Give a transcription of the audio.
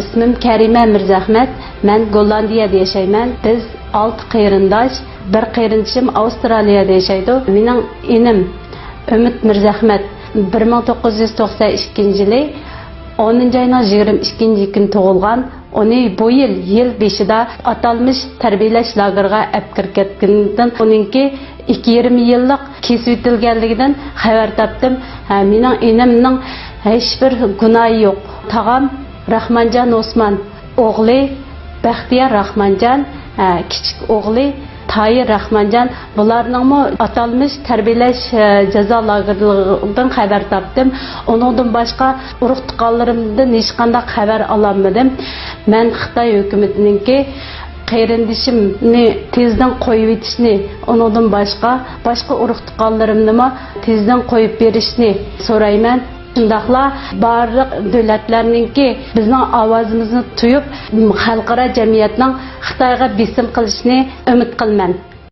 İsmim Kerime Mirzahmet. Ben Gollandiyada yaşayman. Biz 6 qarindosh, bir qarindoshim Avstraliyada yaşaydi. Mening inim Ümit Mirzahmet 1992-yili 10 ayning 22 kuni tug'ilgan. Onu bu yıl beşida atalmış tarbiyalash lageriga olib kirgandan oningki 2,5 yillik kesib o'tilganligidan xabar topdim. Mening inimning hech bir gunohi yo'q. Tag'am Rahmanjon Osman, o'g'li Baxtiyor Rahmanjon, kichik o'g'li Tayir Rahmanjon, bularning atalmış tarbiyalash jazo lageridan xabar topdim. Onundan boshqa urug' tuqqanlarimdan hech qanday xabar olmadim. Men Xitoy hukumatininki qarindoshimni tezdan qo'yib etishni, onundan boshqa urug' tuqqanlarimni tezdan qo'yib berishni so'rayman. Shundaqla barliq davlatlarninki bizning ovozimizni tuyib, xalqaro jamiyatning Xitoyga besim qilishni umid qilaman.